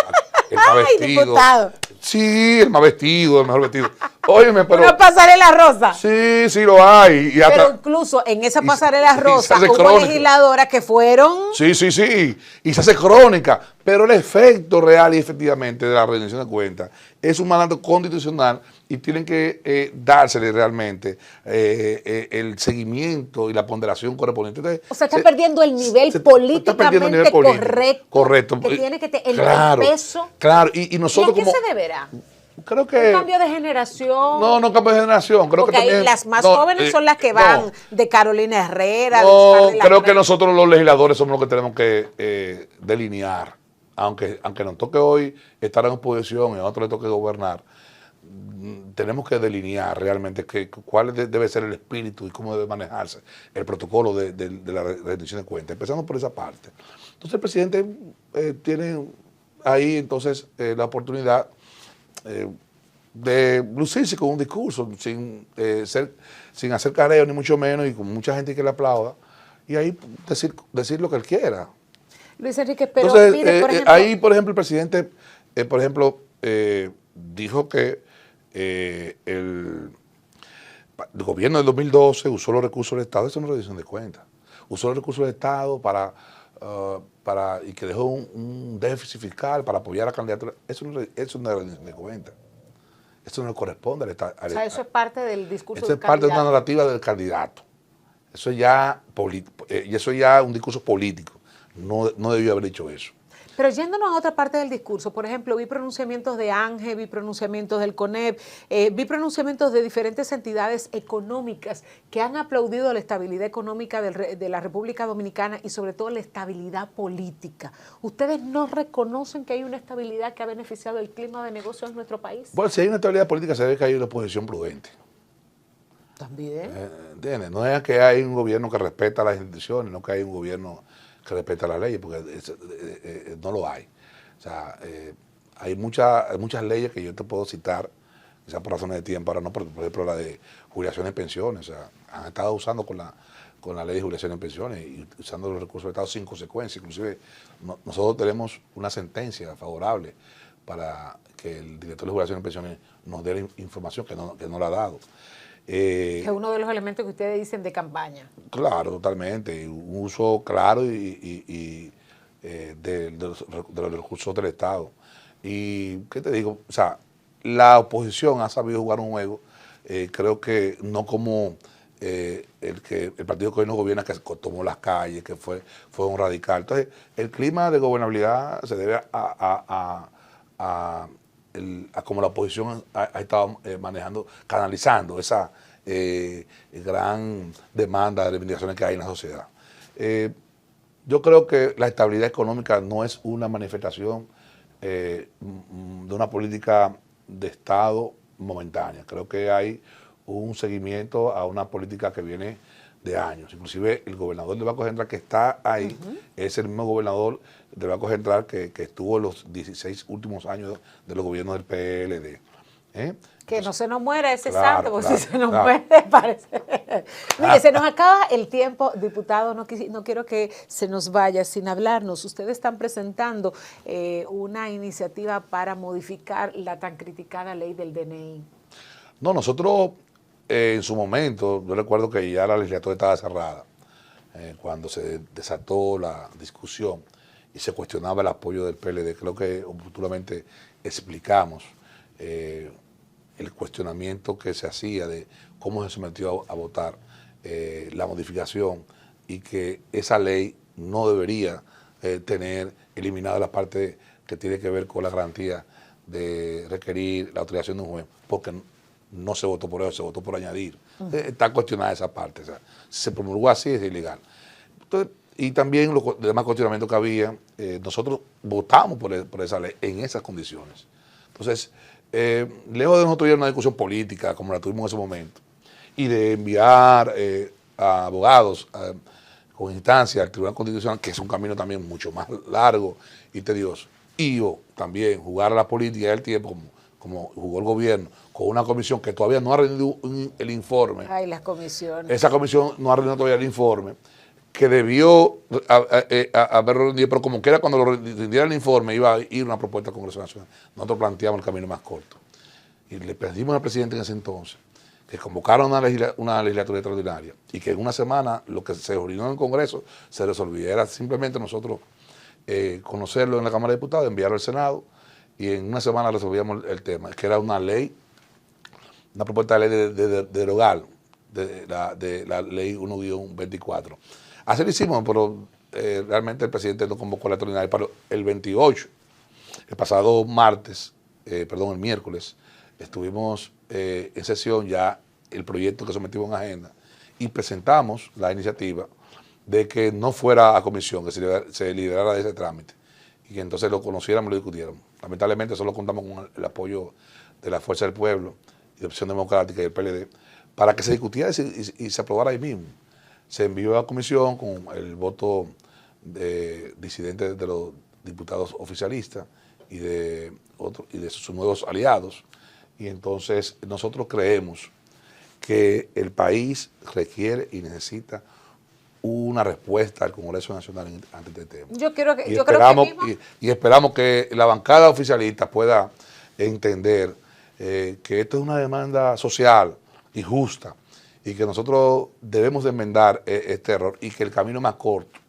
el más vestido. Diputado. Sí, el más vestido, el mejor vestido. Óyeme, pero... Una pasarela rosa. Sí, lo hay. Y pero incluso en esa pasarela rosa hubo legisladoras que fueron... Sí. Y se hace crónica. Pero el efecto real y efectivamente de la rendición de cuentas es un mandato constitucional y tienen que dársele realmente el seguimiento y la ponderación correspondiente. Entonces, o sea, está perdiendo el nivel políticamente correcto. Que tiene que tener el peso. Claro, y nosotros ¿Y a qué se deberá? Creo que... ¿Un cambio de generación? No cambio de generación. Creo porque que también, las más jóvenes son las que van de Carolina Herrera. Creo que nosotros los legisladores somos los que tenemos que delinear. Aunque nos toque hoy estar en oposición y a otros les toque gobernar, tenemos que delinear realmente cuál debe ser el espíritu y cómo debe manejarse el protocolo de la rendición de cuentas, empezando por esa parte. Entonces el presidente tiene ahí entonces la oportunidad de lucirse con un discurso sin hacer careo ni mucho menos y con mucha gente que le aplauda y ahí decir lo que él quiera. Luis Enrique, pero entonces, mire, por ejemplo, ahí por ejemplo el presidente dijo que el gobierno del 2012 usó los recursos del Estado, eso es una rendición de cuentas, usó los recursos del Estado y que dejó un déficit fiscal para apoyar a la candidatura, eso es una rendición de cuentas. Eso no le corresponde al Estado. O sea, eso es parte del discurso del candidato. Eso es parte de una narrativa del candidato. Eso ya es un discurso político. No debió haber dicho eso. Pero yéndonos a otra parte del discurso, por ejemplo, vi pronunciamientos de ANGE, vi pronunciamientos del CONEP, vi pronunciamientos de diferentes entidades económicas que han aplaudido la estabilidad económica de la República Dominicana y sobre todo la estabilidad política. ¿Ustedes no reconocen que hay una estabilidad que ha beneficiado el clima de negocios en nuestro país? Bueno, si hay una estabilidad política se debe que hay una oposición prudente. También. ¿Entiendes? No es que hay un gobierno que respeta las instituciones, no que hay un gobierno que respeta las leyes, porque no lo hay. O sea, hay muchas leyes que yo te puedo citar, quizás por razones de tiempo, ahora no, por ejemplo la de jubilaciones y pensiones, o sea, han estado usando con la ley de jubilaciones y pensiones y usando los recursos del Estado sin consecuencia. Inclusive nosotros tenemos una sentencia favorable para que el director de jubilaciones y pensiones nos dé la información que no la ha dado. Que es uno de los elementos que ustedes dicen de campaña. Claro, totalmente. Un uso claro de los recursos del Estado. Y, ¿qué te digo? O sea, la oposición ha sabido jugar un juego, creo que no como el partido que hoy nos gobierna, que tomó las calles, que fue un radical. Entonces, el clima de gobernabilidad se debe a cómo la oposición ha estado manejando, canalizando esa gran demanda de reivindicaciones que hay en la sociedad. Yo creo que la estabilidad económica no es una manifestación de una política de Estado momentánea. Creo que hay un seguimiento a una política que viene de años. Inclusive el gobernador del Banco Central que está ahí es el mismo gobernador del Banco Central que estuvo los 16 últimos años de los gobiernos del PLD. Que no se nos muera ese santo, porque si se nos muere, parece. Mire, se nos acaba el tiempo, diputado, no quiero que se nos vaya sin hablarnos. Ustedes están presentando una iniciativa para modificar la tan criticada ley del DNI. No, nosotros en su momento, yo recuerdo que ya la legislatura estaba cerrada, cuando se desató la discusión y se cuestionaba el apoyo del PLD. Creo que oportunamente explicamos el cuestionamiento que se hacía de cómo se sometió a votar la modificación y que esa ley no debería tener eliminada la parte que tiene que ver con la garantía de requerir la autorización de un juez, porque no se votó por eso, se votó por añadir. Está cuestionada esa parte, o sea, si se promulgó así es ilegal. Entonces, y también los demás cuestionamientos que había, nosotros votamos por esa ley en esas condiciones. Entonces, lejos de nosotros ir a una discusión política como la tuvimos en ese momento, y de enviar a abogados con instancia al Tribunal Constitucional, que es un camino también mucho más largo y tedioso, y también jugar a la política del tiempo, como jugó el gobierno, con una comisión que todavía no ha rendido el informe. Ay, las comisiones. Esa comisión no ha rendido todavía el informe, que debió haberlo rendido, pero como quiera, cuando lo rindiera el informe, iba a ir una propuesta al Congreso Nacional. Nosotros planteamos el camino más corto. Y le pedimos al presidente en ese entonces que convocaron una legislatura extraordinaria y que en una semana lo que se originó en el Congreso se resolviera. Era simplemente nosotros conocerlo en la Cámara de Diputados, enviarlo al Senado, y en una semana resolvíamos el tema, que era una ley, una propuesta de ley de derogar de la ley 1-24. Así lo hicimos, pero realmente el presidente no convocó a la extraordinaria para el 28. El pasado el miércoles, estuvimos en sesión ya el proyecto que sometimos en agenda y presentamos la iniciativa de que no fuera a comisión, que se liberara de ese trámite y que entonces lo conociéramos y lo discutiéramos. Lamentablemente solo contamos con el apoyo de la Fuerza del Pueblo y de Opción Democrática y el PLD para que se discutiera y se aprobara ahí mismo. Se envió a comisión con el voto disidente de los diputados oficialistas y de sus nuevos aliados. Y entonces nosotros creemos que el país requiere y necesita una respuesta al Congreso Nacional ante este tema. Y esperamos que la bancada oficialista pueda entender que esto es una demanda social y justa y que nosotros debemos de enmendar este error y que el camino más corto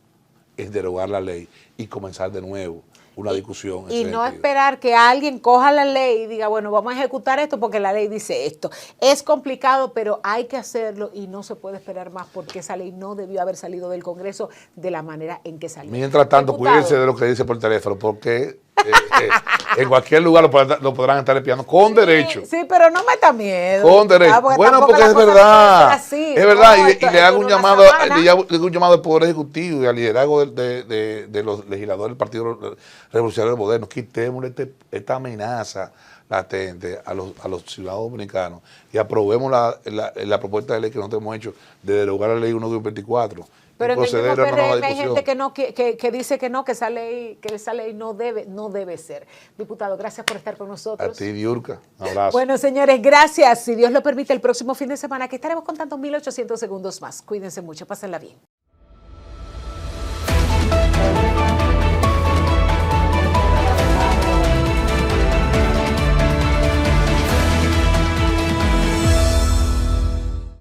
es derogar la ley y comenzar de nuevo una discusión. Y no esperar que alguien coja la ley y diga, bueno, vamos a ejecutar esto porque la ley dice esto. Es complicado, pero hay que hacerlo y no se puede esperar más porque esa ley no debió haber salido del Congreso de la manera en que salió. Mientras tanto, cuídense de lo que dice por teléfono, porque en cualquier lugar lo podrán estar espiando con derecho. Sí, pero no meta miedo. Con derecho. Bueno, porque es verdad. Así, es verdad. Y le hago un llamado al Poder Ejecutivo y al liderazgo de los legisladores del Partido Revolucionario Moderno. Quitemos esta amenaza latente a los ciudadanos dominicanos y aprobemos la propuesta de ley que nosotros hemos hecho de derogar la ley 1-24. Pero en el mismo PRM hay gente que dice que no, que esa ley no debe ser. Diputado, gracias por estar con nosotros. A ti, Diurka, un abrazo. Bueno, señores, gracias. Si Dios lo permite, el próximo fin de semana aquí estaremos contando 1800 segundos más. Cuídense mucho, pásenla bien.